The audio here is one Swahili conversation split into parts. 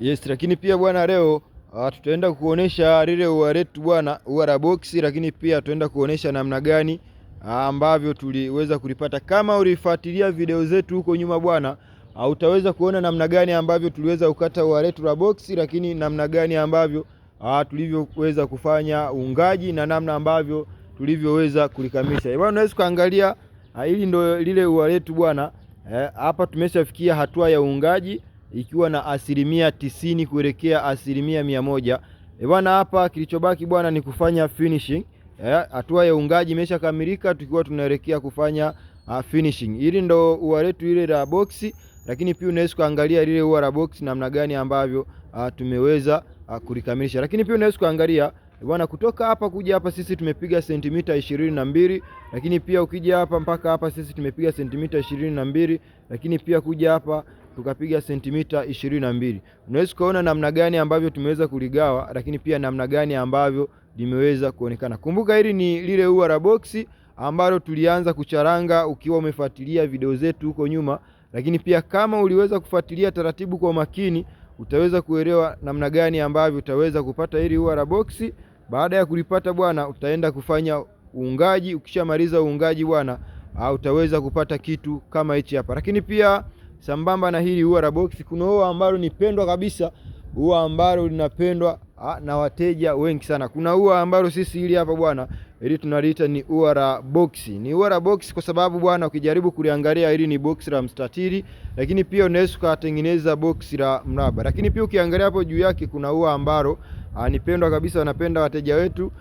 Yes, lakini pia bwana leo tutaenda kuonesha lile ua letu bwana, ua la box, lakini pia tutaenda kuonesha namna gani ambavyo tuliweza kulipata. Kama ulifuatilia video zetu huko nyuma bwana, utaweza kuona namna gani ambavyo tuliweza kukata ua letu la box, lakini namna gani ambavyo tulivyoweza kufanya uungaji na namna ambavyo tulivyoweza kulikamilisha. Bwana unaweza kuangalia hili ndo lile ua letu bwana. Hapa tumeshafikia hatua ya uungaji ikiwa na 90% kuelekea 100%. Bwana hapa kilichobaki bwana ni kufanya finishing. Hatua ya uungaji imeshakamilika, tukiwa tunaelekea kufanya finishing. Hili ndo ua letu lile la box, lakini pia unaweza kuangalia lile ua la box namna gani ambavyo tumeweza kulikamilisha. Lakini pia unaweza kuangalia bwana, kutoka hapa kuja hapa sisi tumepiga sentimita 22, lakini pia ukija hapa mpaka hapa sisi tumepiga sentimita 22, lakini pia kuja hapa tukapiga sentimita 22. Unaweza kuona namna gani ambavyo tumeweza kuligawa, lakini pia namna gani ambavyo limeweza kuonekana. Kumbuka hili ni lile ua la box ambalo tulianza kucharanga ukiwa umefuatilia video zetu huko nyuma, lakini pia kama uliweza kufuatilia taratibu kwa makini utaweza kuelewa namna gani ambavyo utaweza kupata hili ua la box. Baada ya kulipata bwana, utaenda kufanya uungaji. Ukishamaliza uungaji bwana, utaweza kupata kitu kama hichi hapa. Lakini pia sambamba na hili ua la box, kuna ua ambalo ni pendwa kabisa, ua ambalo linapendwa na wateja wengi sana. Kuna ua ambalo sisi hili hapa bwana, hili tunaliita ni ua la box. Ni ua la box kwa sababu bwana, ukijaribu kuliangalia hili ni box la mstatili, lakini pia unaweza kutengeneza box la mraba. Lakini pia ukiangalia hapo juu yake kuna ua ambalo ni pendwa kabisa, wanapenda wateja wetu,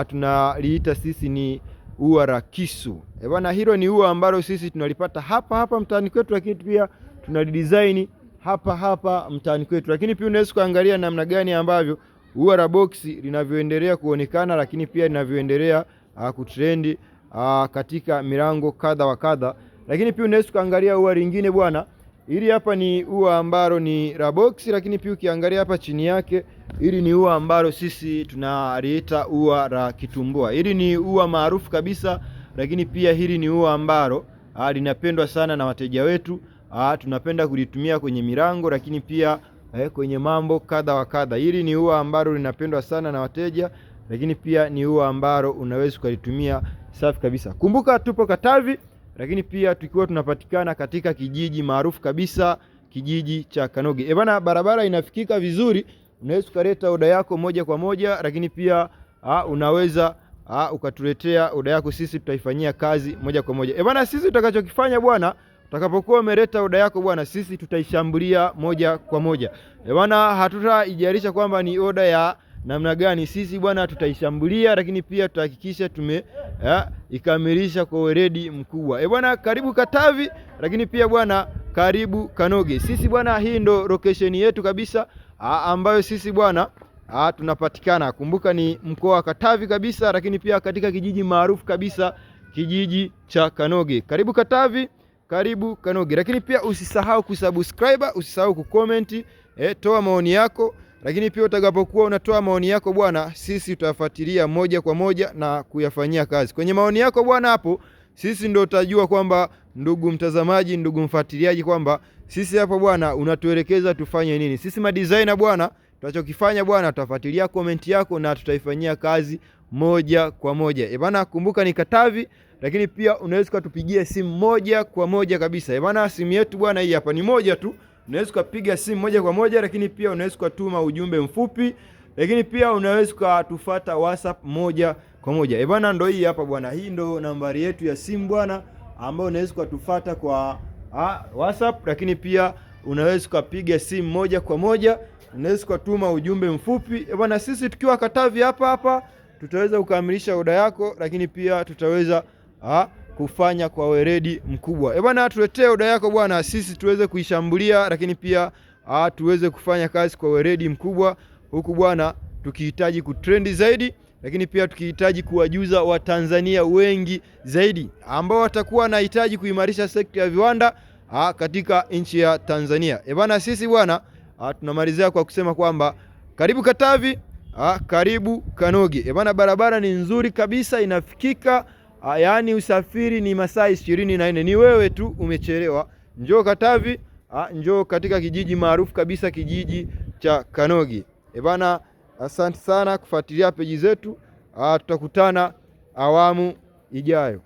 tunaliita sisi ni ua la kisu. Bwana hilo ni ua ambalo sisi tunalipata hapa hapa mtaani kwetu, lakini pia tunalidesign hapa hapa mtaani kwetu. Lakini pia unaweza kuangalia namna gani ambavyo ua la box linavyoendelea kuonekana, lakini pia linavyoendelea kutrendi katika milango kadha wa kadha. Lakini pia unaweza kuangalia ua lingine bwana, hili hapa ni ua ambalo ni la box, lakini pia ukiangalia hapa chini yake, hili ni ua ambalo sisi tunaliita ua la kitumbua. Hili ni ua maarufu kabisa, lakini pia hili ni ua ambalo linapendwa sana na wateja wetu. Tunapenda kulitumia kwenye milango, lakini pia kwenye mambo kadha wa kadha. Hili ni ua ambalo linapendwa sana na wateja, lakini pia ni ua ambalo unaweza kulitumia safi kabisa. Kumbuka tupo Katavi, lakini pia tukiwa tunapatikana katika kijiji maarufu kabisa, kijiji cha Kanoge. Bwana barabara inafikika vizuri, unaweza kuleta oda yako moja kwa moja, lakini pia unaweza ukatuletea oda yako, sisi tutaifanyia kazi moja kwa moja. Bwana sisi tutakachokifanya bwana, utakapokuwa umeleta oda yako bwana, sisi tutaishambulia moja kwa moja. Bwana hatutaijalisha kwamba ni oda ya namna gani, sisi bwana tutaishambulia, lakini pia tutahakikisha ikamilisha kwa weledi mkubwa. Bwana karibu Katavi, lakini pia bwana karibu Kanoge. Sisi bwana, hii ndo location yetu kabisa ambayo sisi bwana tunapatikana. Kumbuka ni mkoa wa Katavi kabisa, lakini pia katika kijiji maarufu kabisa, kijiji cha Kanoge. Karibu Katavi, karibu Kanoge. Lakini pia usisahau kusubscribe, usisahau kucomment, toa maoni yako. Lakini pia utakapokuwa unatoa maoni yako bwana, sisi tutafuatilia moja kwa moja na kuyafanyia kazi. Kwenye maoni yako bwana, hapo sisi ndio utajua kwamba, ndugu mtazamaji, ndugu mfuatiliaji, kwamba sisi hapo bwana unatuelekeza tufanye nini. Sisi madesigner bwana, tutachokifanya bwana, tutafuatilia comment yako na tutaifanyia kazi moja kwa moja. Bwana kumbuka ni Katavi, lakini pia unaweza kutupigia simu moja kwa moja kabisa. Bwana simu yetu bwana hii hapa ni moja tu. Unaweza kupiga simu moja kwa moja, lakini pia unaweza kutuma ujumbe mfupi, lakini pia unaweza kutufuata WhatsApp moja kwa moja. Bwana ndio hii hapa bwana, hii ndo nambari yetu ya simu bwana, ambayo unaweza kutufuata kwa WhatsApp, lakini pia unaweza kupiga simu moja kwa moja, unaweza kutuma ujumbe mfupi. Bwana sisi tukiwa Katavi hapa hapa tutaweza kukamilisha oda yako, lakini pia tutaweza kufanya kwa weledi mkubwa. Bwana tuletee oda yako bwana, sisi tuweze kuishambulia, lakini pia tuweze kufanya kazi kwa weledi mkubwa, huku bwana tukihitaji kutrendi zaidi, lakini pia tukihitaji kuwajuza Watanzania wengi zaidi ambao watakuwa na hitaji kuimarisha sekta ya viwanda katika nchi ya Tanzania. Bwana sisi bwana tunamalizia kwa kusema kwamba karibu Katavi, karibu Kanoge. Bwana barabara ni nzuri kabisa, inafikika. Yaani usafiri ni masaa 24. Ni wewe tu umechelewa. Njoo Katavi, njoo katika kijiji maarufu kabisa, kijiji cha Kanogi. Bana, asante sana kufuatilia peji zetu. Tutakutana awamu ijayo.